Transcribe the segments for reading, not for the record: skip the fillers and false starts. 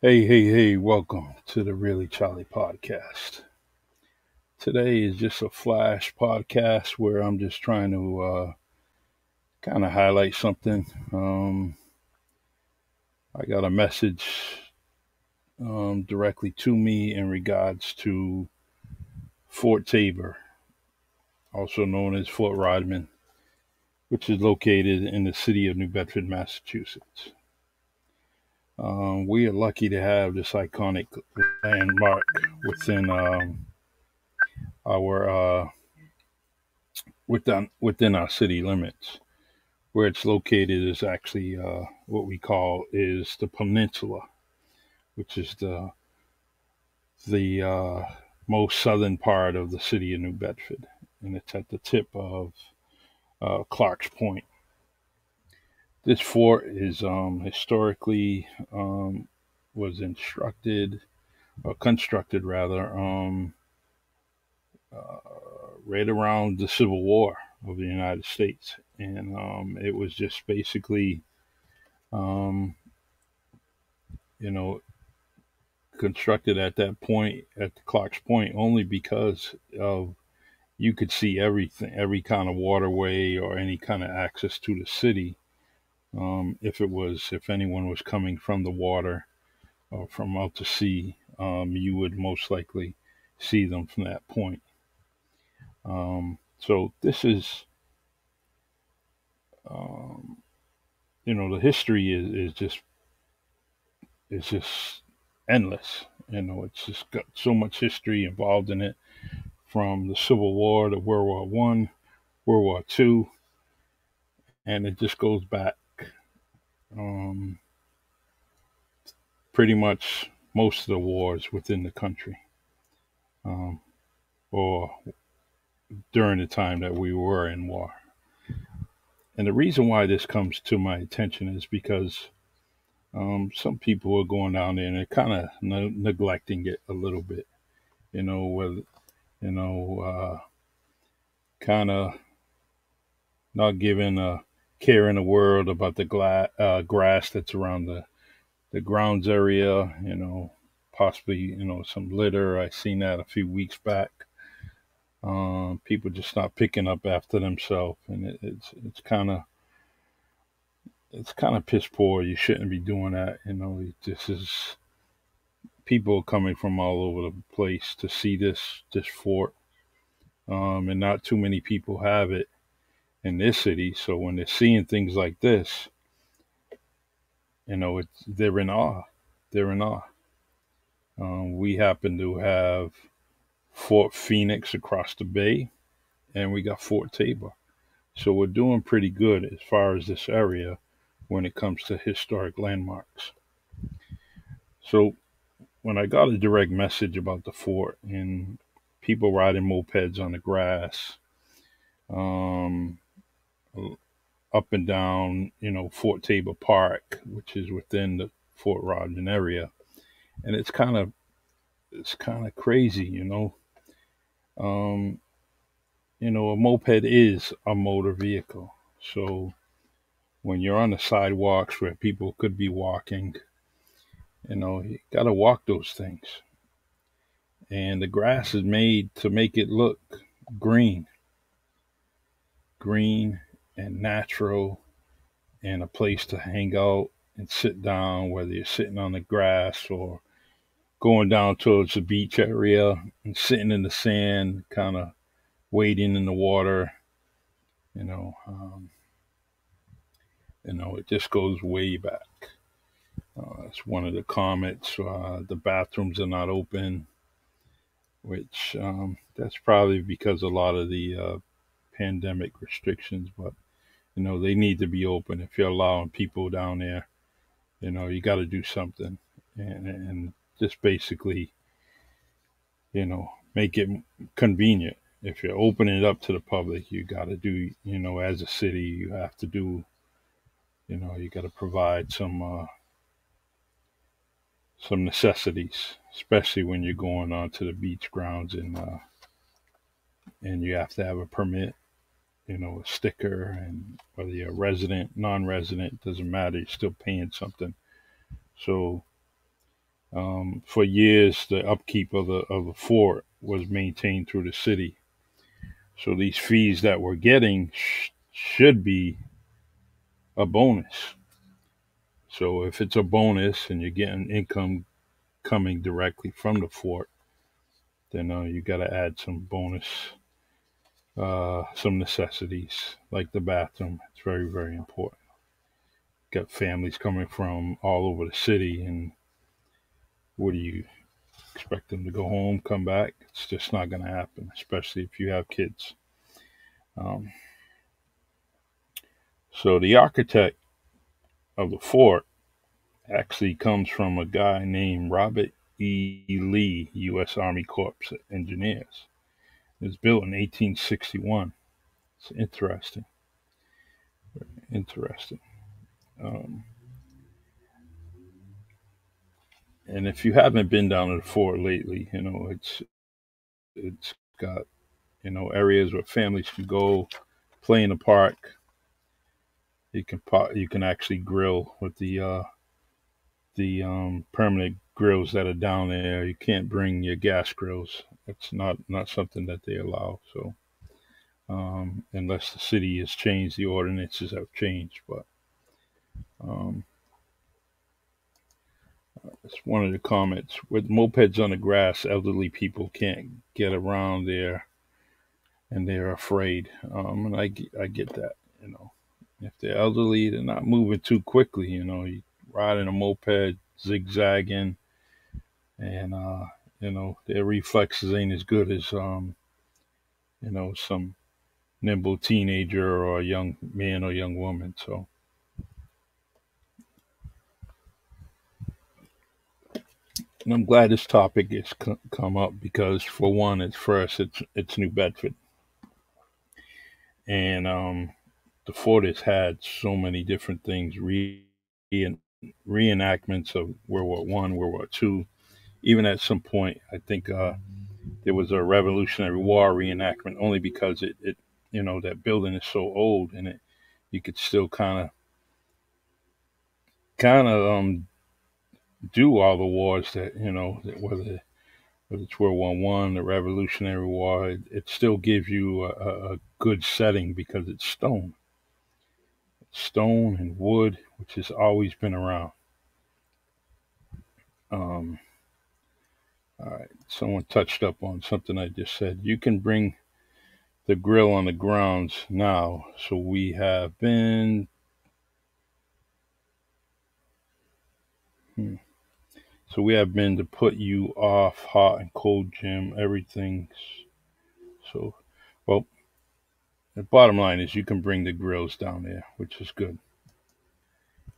Hey, welcome to the Really Charlie podcast. Today is just a flash podcast where I'm just trying to kind of highlight something. I got a message directly to me in regards to Fort Tabor, also known as Fort Rodman, which is located in the city of New Bedford, Massachusetts. We are lucky to have this iconic landmark within our within our city limits. Where it's located is actually what we call is the peninsula, which is the most southern part of the city of New Bedford, and it's at the tip of Clark's Point. This fort is historically was instructed or constructed rather uh, right around the Civil War of the United States, and it was just basically um, you know constructed at that point at the Clark's Point only because of you could see everything, every kind of waterway or any kind of access to the city. If anyone was coming from the water or from out to sea, you would most likely see them from that point. So this is, um, the history is just endless. It's just got so much history involved in it, from the Civil War to World War I, World War II, and it just goes back um, pretty much most of the wars within the country, um, or during the time that we were in war. And the reason why this comes to my attention is because some people are going down there and they're kind of neglecting it a little bit, with kind of not giving a care in the world about the grass that's around the grounds area, possibly, some litter. I seen that a few weeks back. People just not picking up after themselves, and it's kind of piss poor. You shouldn't be doing that. This is people coming from all over the place to see this fort, and not too many people have it in this city. So when they're seeing things like this, they're in awe. They're in awe. We happen to have Fort Phoenix across the bay, and we got Fort Tabor. So we're doing pretty good as far as this area when it comes to historic landmarks. So when I got a direct message about the fort and people riding mopeds on the grass, um, up and down, Fort Tabor Park, which is within the Fort Rodman area, and it's kind of crazy. Um, a moped is a motor vehicle. So when you're on the sidewalks where people could be walking, you got to walk those things. And the grass is made to make it look green, green and natural, and a place to hang out and sit down, whether you're sitting on the grass or going down towards the beach area and sitting in the sand, kind of wading in the water. You know, um, it just goes way back. That's one of the comments. The bathrooms are not open, which that's probably because a lot of the pandemic restrictions, but they need to be open. If you're allowing people down there, you got to do something, and just basically, make it convenient. If you're opening it up to the public, you got to do, as a city, you have to do, you got to provide some necessities, especially when you're going onto the beach grounds, and you have to have a permit, a sticker, and whether you're a resident, non-resident, doesn't matter. You're still paying something. So For years, the upkeep of the fort was maintained through the city. So these fees that we're getting should be a bonus. So if it's a bonus and you're getting income coming directly from the fort, then you got to add some bonus, some necessities like the bathroom. It's very, very important. Got families coming from all over the city, and what do you expect them to go home, come back? It's just not going to happen, especially if you have kids. Um, so the architect of the fort actually comes from a guy named Robert E. Lee, U.S. Army Corps of Engineers. It was built in 1861. It's interesting. Um, and if you haven't been down to the fort lately, it's got areas where families can go play in the park. You can actually grill with the permanent grills that are down there. You can't bring your gas grills. It's not something that they allow. So unless the city has changed, the ordinances have changed. But um, it's one of the comments. With mopeds on the grass, elderly people can't get around there, and they're afraid. And I get that. If they're elderly, they're not moving too quickly. You riding a moped, zigzagging, and their reflexes ain't as good as some nimble teenager or a young man or young woman. So, and I'm glad this topic has come up because, for one, it's New Bedford, and the fort has had so many different things, reenactments of World War I, World War II. Even at some point, I think there was a Revolutionary War reenactment, only because it that building is so old, and you could still kind of do all the wars that whether it's World War I, the Revolutionary War, it still gives you a good setting because stone and wood, which has always been around. Um, all right, someone touched up on something I just said. You can bring the grill on the grounds now, so we have been. Hmm, so we have been to put you off hot and cold, Jim. Everything's so. Well, the bottom line is you can bring the grills down there, which is good,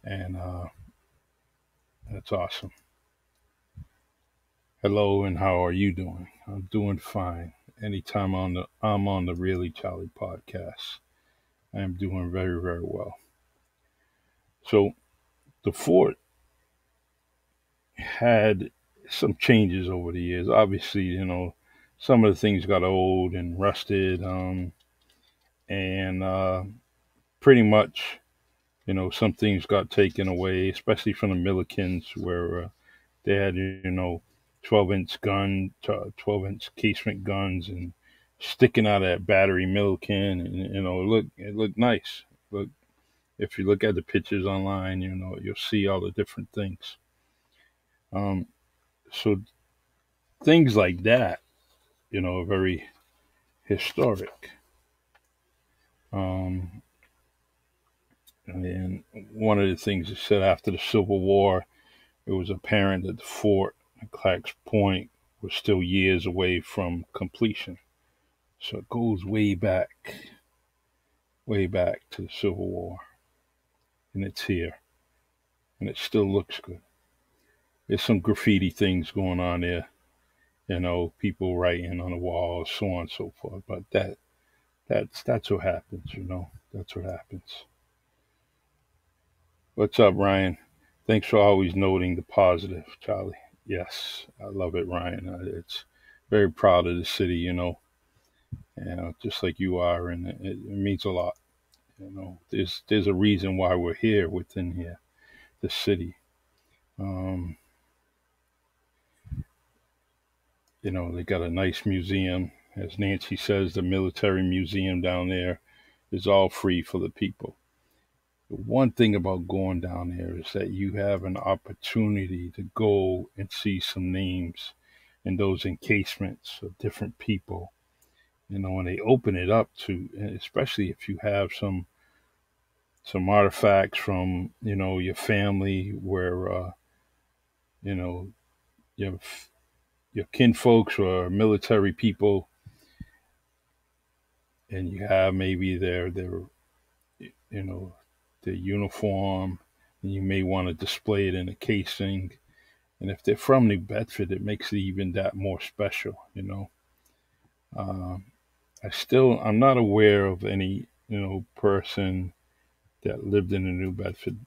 and that's awesome. Hello, and how are you doing? I'm doing fine. Anytime I'm on the Really Charlie podcast, I am doing very, very well. So the fort had some changes over the years. Obviously, some of the things got old and rusted, and pretty much, some things got taken away, especially from the Millikins, where they had 12-inch casement guns, and sticking out of that battery Milliken, and it looked nice. Look, if you look at the pictures online, you'll see all the different things. Um, so things like that, are very historic. Um, and one of the things that said after the Civil War, it was apparent that the fort at Clacks Point was still years away from completion. So it goes way back to the Civil War, and it's here, and it still looks good. There's some graffiti things going on there, people writing on the walls, so on and so forth. But that's what happens. That's what happens. What's up, Ryan? Thanks for always noting the positive, Charlie. Yes, I love it, Ryan. It's very proud of the city, just like you are, and it means a lot. There's a reason why we're here within here, the city. Um, They got a nice museum. As Nancy says, the military museum down there is all free for the people. The one thing about going down there is that you have an opportunity to go and see some names in those encasements of different people. When they open it up to, especially if you have some artifacts from your family where you know your your kinfolks or military people, and you have maybe their you know their uniform, and you may want to display it in a casing. And if they're from New Bedford, it makes it even that more special. Um, I'm not aware of any person that lived in the New Bedford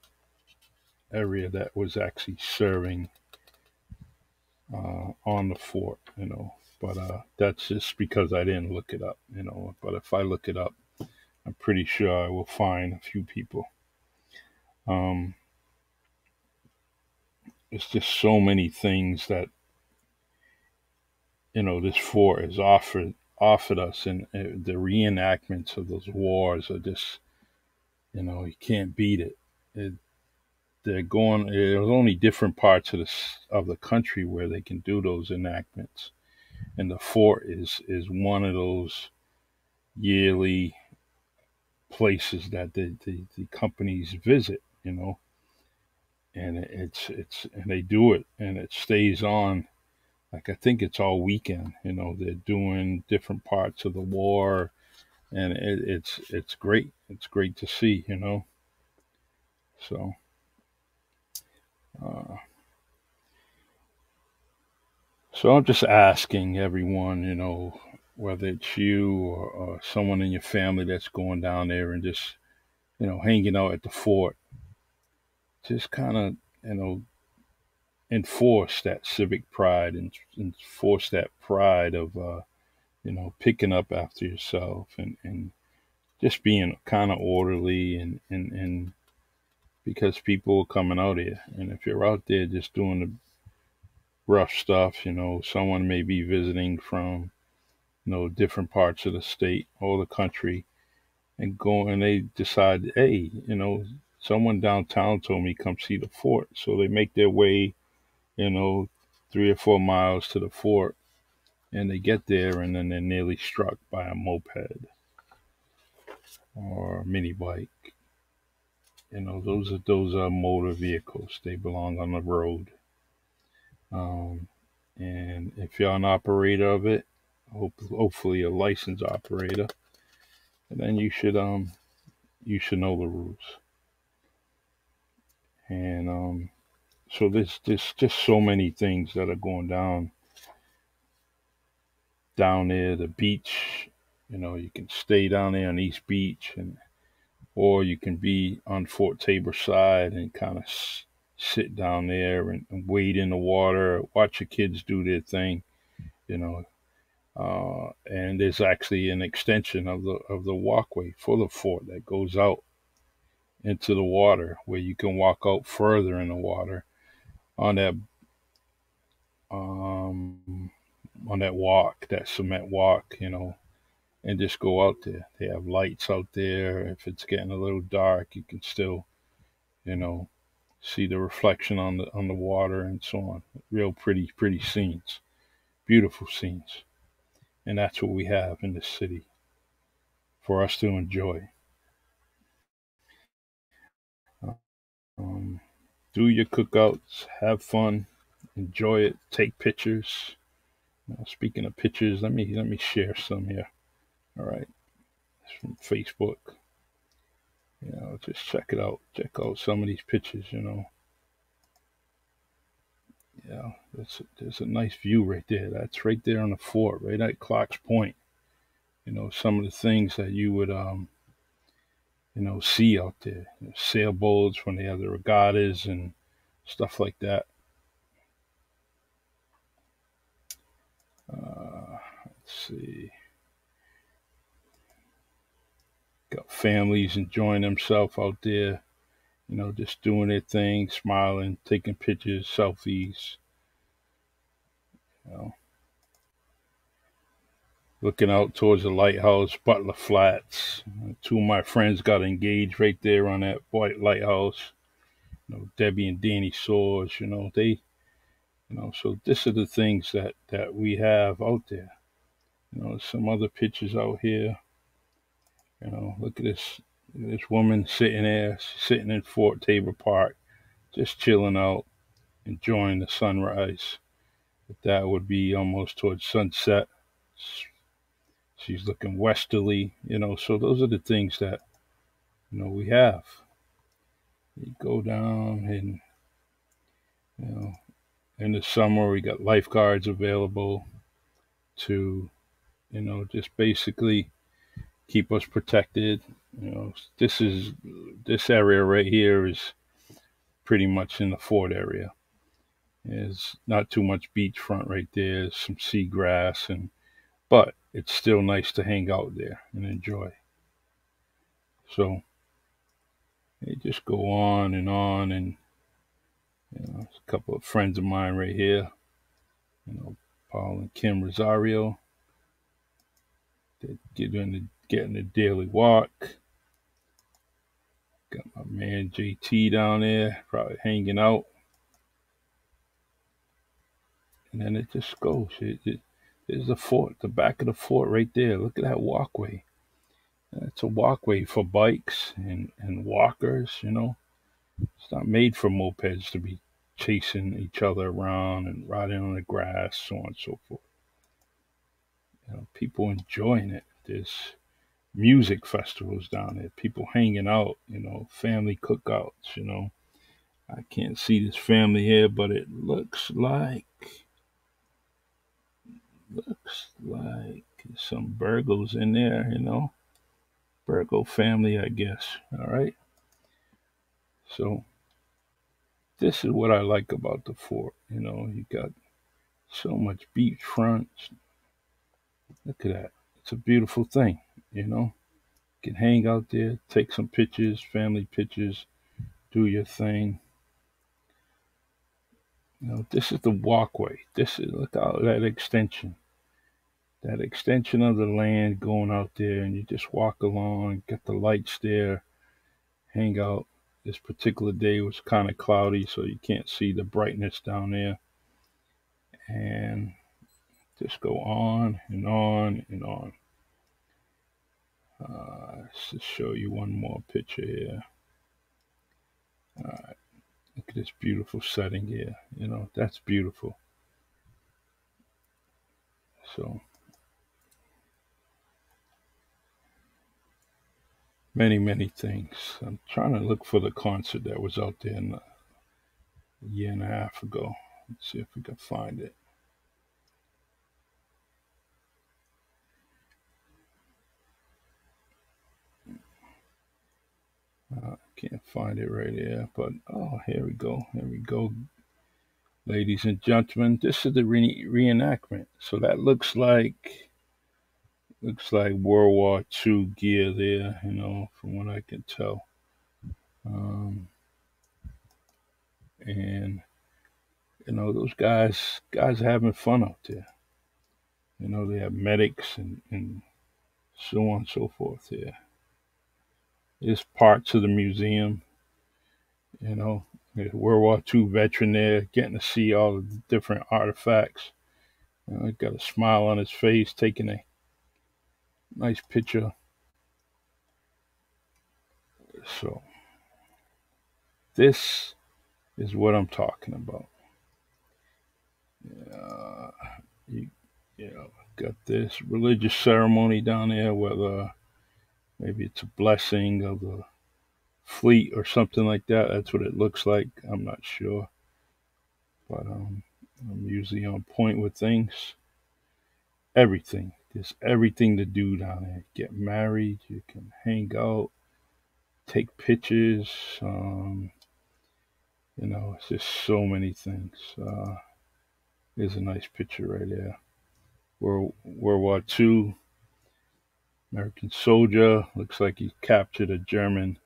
area that was actually serving on the fort. But that's just because I didn't look it up. But if I look it up, I'm pretty sure I will find a few people. Um, it's just so many things that this fort has offered us, and the reenactments of those wars are just you can't beat it. They're going. There's only different parts of the country where they can do those enactments, and the fort is one of those yearly places that the companies visit. And and they do it, and it stays on. Like, I think it's all weekend. They're doing different parts of the war, and it's great. It's great to see. So. Uh, So I'm just asking everyone, whether it's you or someone in your family that's going down there and just, hanging out at the fort, just kind of, enforce that civic pride and enforce that pride of, picking up after yourself and just being kind of orderly and because people are coming out here. And if you're out there just doing the rough stuff, someone may be visiting from different parts of the state or the country and they decide, hey, someone downtown told me come see the fort. So they make their way, you know, 3 or 4 miles to the fort, and they get there and then they're nearly struck by a moped or a mini bike. Those are motor vehicles. They belong on the road. Um, and if you're an operator of it, hopefully a licensed operator, then you should know the rules. And so there's just so many things that are going down there. The beach, you can stay down there on East Beach, or you can be on Fort Tabor side and kind of sit down there and wade in the water, watch your kids do their thing. You know, and there's actually an extension of the walkway for the fort that goes out into the water, where you can walk out further in the water on that um, on that walk, that cement walk, and just go out there. They have lights out there. If it's getting a little dark, you can still, you know, see the reflection on the water and so on. Real pretty scenes, beautiful scenes, and that's what we have in this city for us to enjoy. Um, do your cookouts, have fun, enjoy it, take pictures. Speaking of pictures, let me share some here. All right, it's from Facebook. Just check it out. Check out some of these pictures. Yeah, there's a nice view right there. That's right there on the fort, right at Clark's Point. Some of the things that you would see out there. Sailboats when they have the regattas and stuff like that. Let's see. Got families enjoying themselves out there. Just doing their thing, smiling, taking pictures, selfies. You know, looking out towards the lighthouse, Butler Flats. Two of my friends got engaged right there on that white lighthouse. Debbie and Danny Soares. So this are the things that we have out there. Some other pictures out here. Look at this woman sitting there, sitting in Fort Tabor Park, just chilling out, enjoying the sunrise. That would be almost towards sunset. She's looking westerly, so those are the things that, we have. You go down and, you know, in the summer we got lifeguards available to, just basically keep us protected. This area right here is pretty much in the fort area. There's not too much beachfront right there. There's some seagrass, but it's still nice to hang out there and enjoy. So they just go on, and a couple of friends of mine right here, Paul and Kim Rosario. They're getting a daily walk. Got my man JT down there, probably hanging out. And then it just goes. There's the fort, the back of the fort right there. Look at that walkway. It's a walkway for bikes and walkers, It's not made for mopeds to be chasing each other around and riding on the grass, so on and so forth. People enjoying it. There's music festivals down there, people hanging out, family cookouts, I can't see this family here, but it looks like some Burgos in there, Burgo family, I guess. All right. So this is what I like about the fort. You got so much beachfront. Look at that. It's a beautiful thing, You can hang out there, take some pictures, family pictures, do your thing. This is the walkway. Look out that extension. That extension of the land going out there, and you just walk along, get the lights there, hang out. This particular day was kind of cloudy, so you can't see the brightness down there. And just go on and on and on. Let's just show you one more picture here. All right, look at this beautiful setting here. That's beautiful. So many, many things. I'm trying to look for the concert that was out there a year and a half ago. Let's see if we can find it. Can't find it right here, but here we go. Here we go, ladies and gentlemen. This is the reenactment. So that looks like World War II gear there, from what I can tell. And those guys are having fun out there. They have medics and so on and so forth here. There's parts of the museum, there's World War II veteran there, getting to see all the different artifacts. He's got a smile on his face, taking a nice picture. So this is what I'm talking about. Got this religious ceremony down there, whether maybe it's a blessing of the fleet or something like that. That's what it looks like. I'm not sure, but I'm usually on point with things. Everything. There's everything to do down there. Get married. You can hang out, take pictures. It's just so many things. Here's a nice picture right there. World War II, American soldier. Looks like he captured a German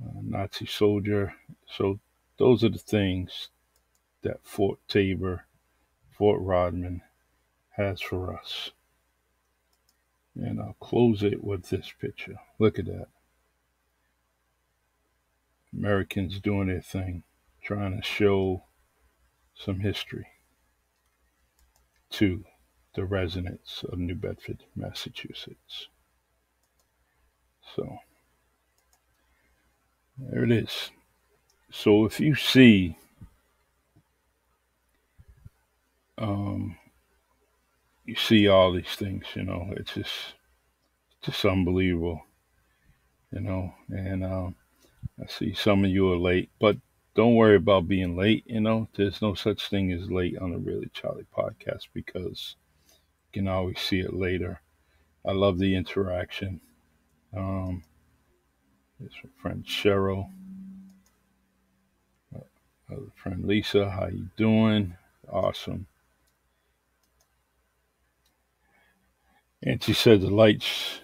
Nazi soldier. So those are the things that Fort Tabor, Fort Rodman has for us. And I'll close it with this picture. Look at that. Americans doing their thing, trying to show some history to the residents of New Bedford, Massachusetts. So there it is. So if you see, um, you see all these things, it's just unbelievable, And I see some of you are late, but don't worry about being late. There's no such thing as late on the Really Charlie podcast because you can always see it later. I love the interaction. Um, There's my friend Cheryl, other friend Lisa. How you doing? Awesome. And she said the lights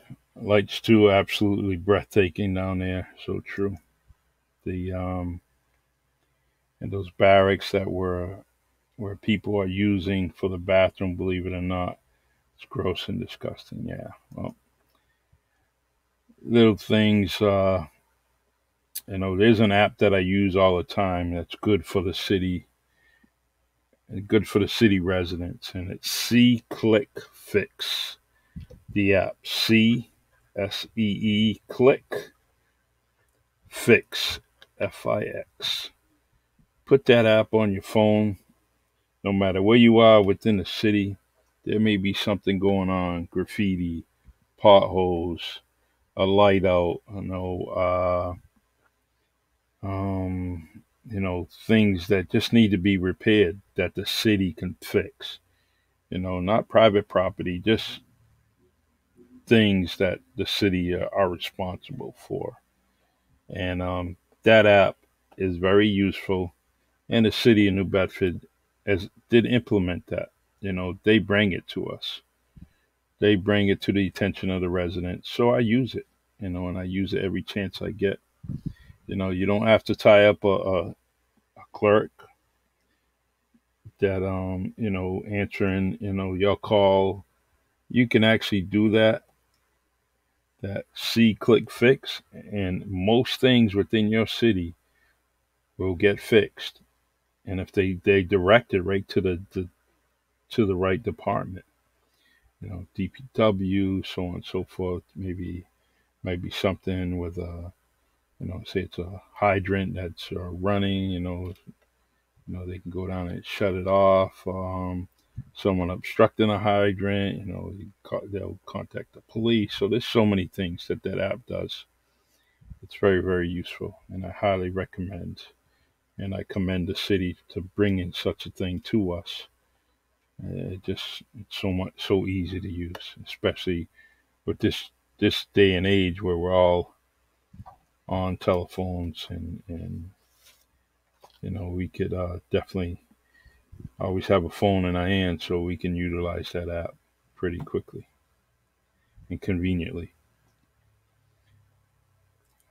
too, absolutely breathtaking down there. So true. The and those barracks that were where people are using for the bathroom, believe it or not, it's gross and disgusting. Yeah. Well, little things. There's an app that I use all the time that's good for the city residents, and it's C Click Fix. The app CSEE Click Fix FIX. Put that app on your phone. No matter where you are within the city, there may be something going on: graffiti, potholes, a light out. Things that just need to be repaired that the city can fix. Not private property, just things that the city are responsible for. And that app is very useful. And the city of New Bedford did implement that. They bring it to us. They bring it to the attention of the residents. So I use it, and I use it every chance I get. You don't have to tie up a clerk that answering your call. You can actually do that see click fix, and most things within your city will get fixed. And if they direct it right to the right department, DPW, so on and so forth. Maybe something with say it's a hydrant that's running. They can go down and shut it off. Someone obstructing a hydrant, they'll contact the police. So there's so many things that app does. It's very, very useful, and I highly recommend. And I commend the city to bringing such a thing to us. It's so easy to use, especially with this day and age where we're all on telephones, and we could definitely always have a phone in our hand so we can utilize that app pretty quickly and conveniently.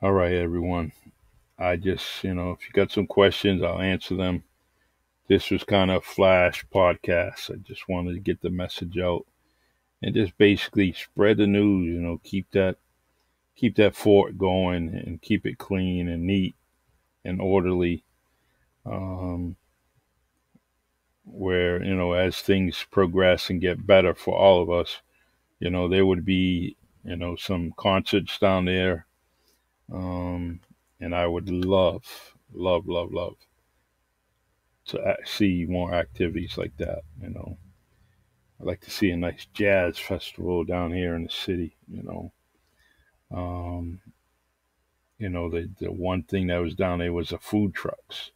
All right, everyone. I just, if you got some questions, I'll answer them. This was kind of a flash podcast. I just wanted to get the message out and just basically spread the news. Keep that fort going and keep it clean and neat and orderly. Where as things progress and get better for all of us, there would be some concerts down there, and I would love, love, love, love to see more activities like that. I'd like to see a nice jazz festival down here in the city. Um, the one thing that was down there was the food trucks.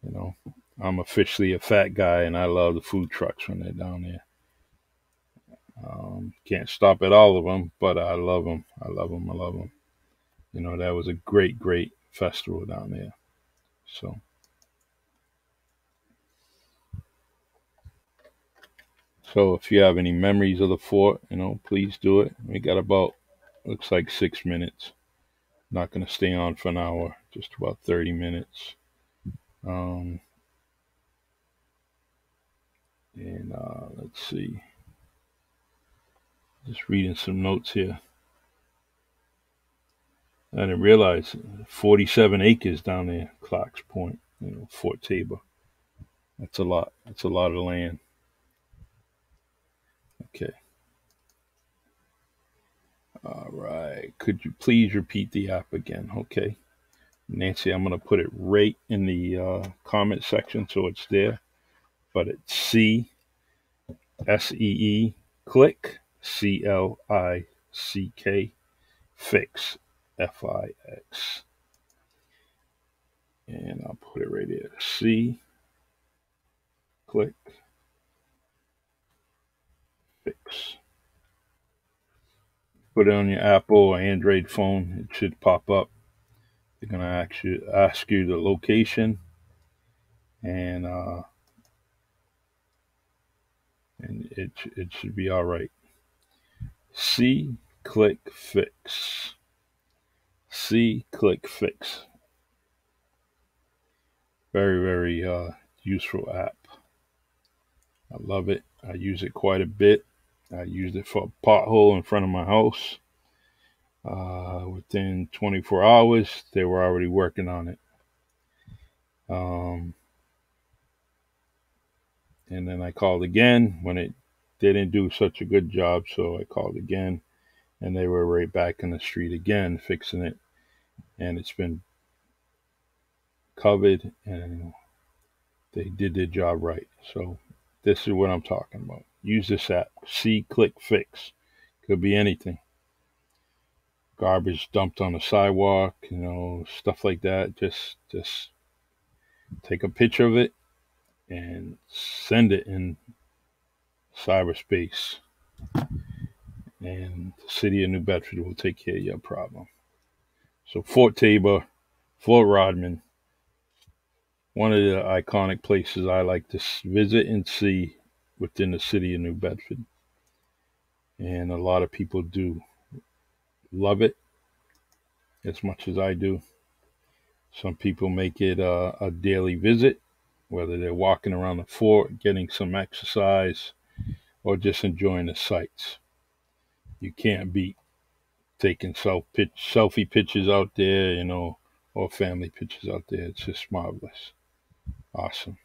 You know, I'm officially a fat guy, and I love the food trucks when they're down there. Can't stop at all of them, but I love them. I love them. I love them. That was a great, great festival down there. So if you have any memories of the fort, please do it. We got about, looks like 6 minutes. Not going to stay on for an hour, just about 30 minutes. Um, and let's see. Just reading some notes here. I didn't realize 47 acres down there, Clark's Point, Fort Tabor. That's a lot. That's a lot of land. Okay. All right. Could you please repeat the app again? Okay. Nancy, I'm going to put it right in the comment section so it's there. But it's CSEE, click, CLICK, fix, FIX. And I'll put it right here. Click, fix. Put it on your Apple or Android phone. It should pop up. They're going to ask you the location, and it should be all right. Click, fix. Click, fix. Very, very useful app. I love it. I use it quite a bit. I used it for a pothole in front of my house. Within 24 hours, they were already working on it. And then I called again when it didn't do such a good job, so I called again, and they were right back in the street again fixing it, and it's been covered, and they did their job right. So this is what I'm talking about. Use this app. Click, fix. Could be anything. Garbage dumped on the sidewalk, stuff like that. Just take a picture of it and send it in cyberspace, and the City of New Bedford will take care of your problem. So Fort Tabor, Fort Rodman, one of the iconic places I like to visit and see within the City of New Bedford. And a lot of people do love it as much as I do. Some people make it a daily visit, whether they're walking around the fort, getting some exercise, or just enjoying the sights. You can't beat taking selfie pictures out there, or family pictures out there. It's just marvelous. Awesome.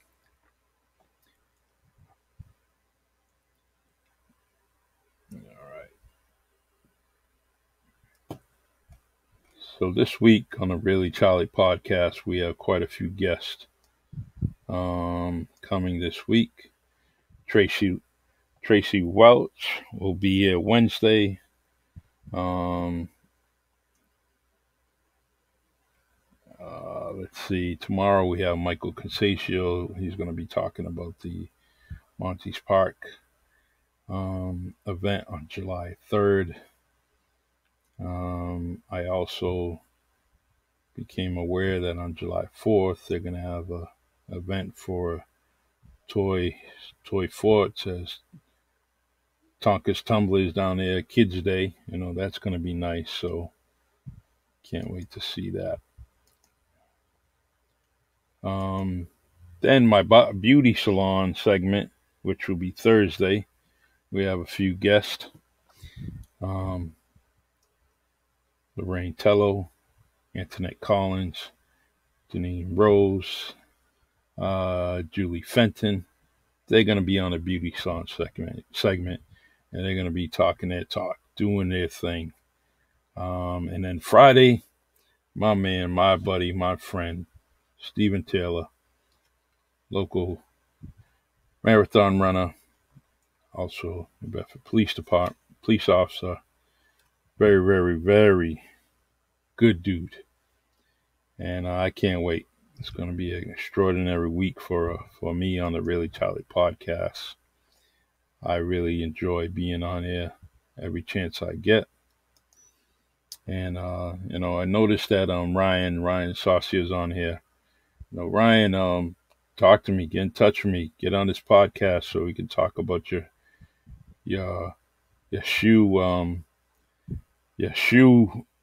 All right. So this week on the Really Charlie podcast, we have quite a few guests coming this week. Tracy Welch will be here Wednesday. Let's see. Tomorrow we have Michael Consaccio. He's going to be talking about the Monty's Park event on July 3rd. I also became aware that on July 4th they're going to have a event for Toy Forts as Tonka's Tumblers down there, Kids Day. That's going to be nice. So can't wait to see that. Then my beauty salon segment, which will be Thursday. We have a few guests. Lorraine Tello, Antoinette Collins, Janine Rose, Julie Fenton. They're going to be on the beauty salon segment, and they're going to be talking their talk, doing their thing. And then Friday, my man, my buddy, my friend, Stephen Taylor, local marathon runner, also New Bedford Police Department, police officer, very, very, very good dude. And I can't wait. It's going to be an extraordinary week for me on the Really Charlie podcast. I really enjoy being on here every chance I get. And, I noticed that Ryan Saucier is on here. Ryan, talk to me, get in touch with me, get on this podcast so we can talk about your shoe,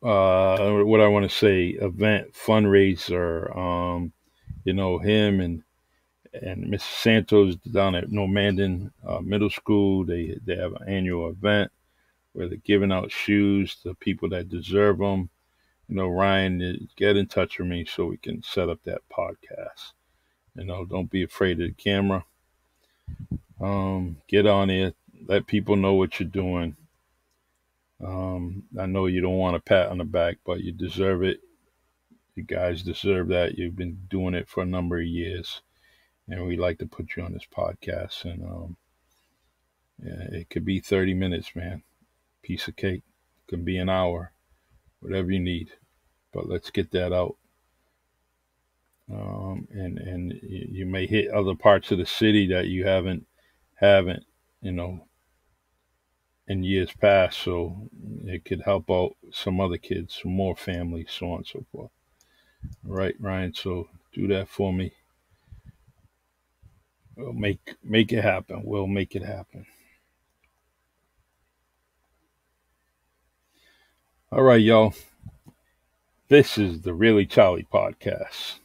what I want to say, event, fundraiser. Him and Miss Santos down at Normandan Middle School, they have an annual event where they're giving out shoes to people that deserve them. Ryan, get in touch with me so we can set up that podcast. Don't be afraid of the camera. Get on it. Let people know what you're doing. I know you don't want a pat on the back, but you deserve it. You guys deserve that. You've been doing it for a number of years, and we like to put you on this podcast. And yeah, it could be 30 minutes, man. Piece of cake. It could be an hour, whatever you need. But let's get that out. And you may hit other parts of the city that you haven't, in years past. So it could help out some other kids, some more families, so on and so forth. All right, Ryan. So do that for me. We'll make it happen. We'll make it happen. All right, y'all. This is the Really Charlie podcast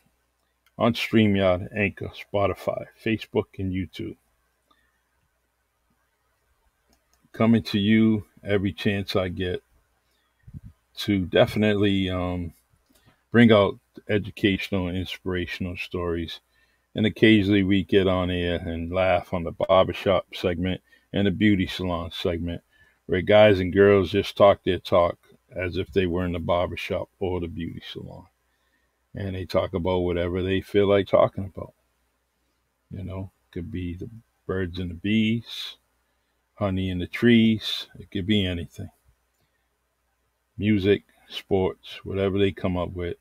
on StreamYard, Anchor, Spotify, Facebook, and YouTube. Coming to you every chance I get to definitely bring out educational and inspirational stories. And occasionally we get on air and laugh on the barbershop segment and the beauty salon segment, where guys and girls just talk their talk as if they were in the barbershop or the beauty salon. And they talk about whatever they feel like talking about. Could be the birds and the bees, honey in the trees. It could be anything. Music, sports, whatever they come up with,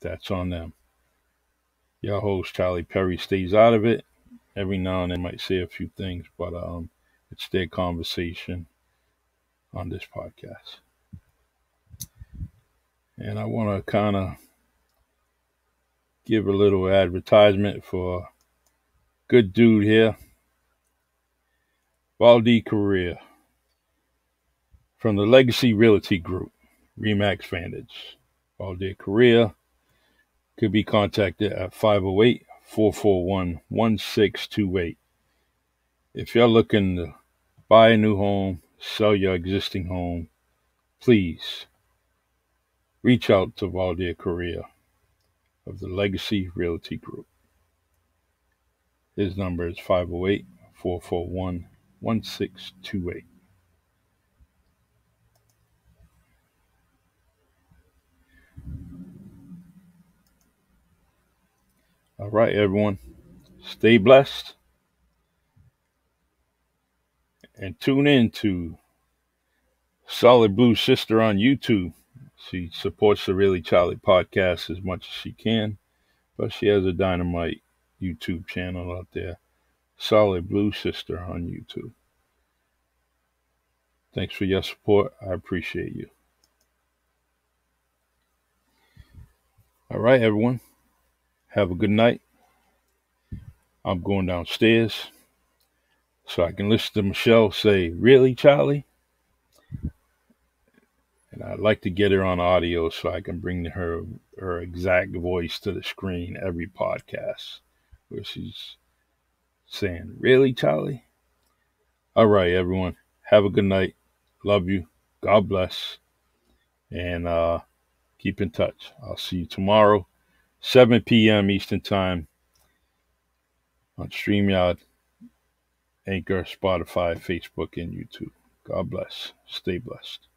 that's on them. Your host, Charlie Perry, stays out of it. Every now and then might say a few things, but it's their conversation on this podcast. And I want to kind of give a little advertisement for a good dude here, Valdi Correa, from the Legacy Realty Group, Remax Vantage. Valdi Correa could be contacted at 508-441-1628. If you're looking to buy a new home, sell your existing home, please reach out to Valdir Correa of the Legacy Realty Group. His number is 508-441-1628. All right, everyone. Stay blessed. And tune in to Solid Blue Sister on YouTube. She supports the Really Charlie podcast as much as she can, but she has a dynamite YouTube channel out there, Solid Blue Sister on YouTube. Thanks for your support. I appreciate you. All right, everyone. Have a good night. I'm going downstairs so I can listen to Michelle say, "Really, Charlie?" And I'd like to get her on audio so I can bring her exact voice to the screen every podcast where she's saying, "Really, Charlie?" All right, everyone. Have a good night. Love you. God bless. And keep in touch. I'll see you tomorrow, 7 p.m. Eastern Time on StreamYard, Anchor, Spotify, Facebook, and YouTube. God bless. Stay blessed.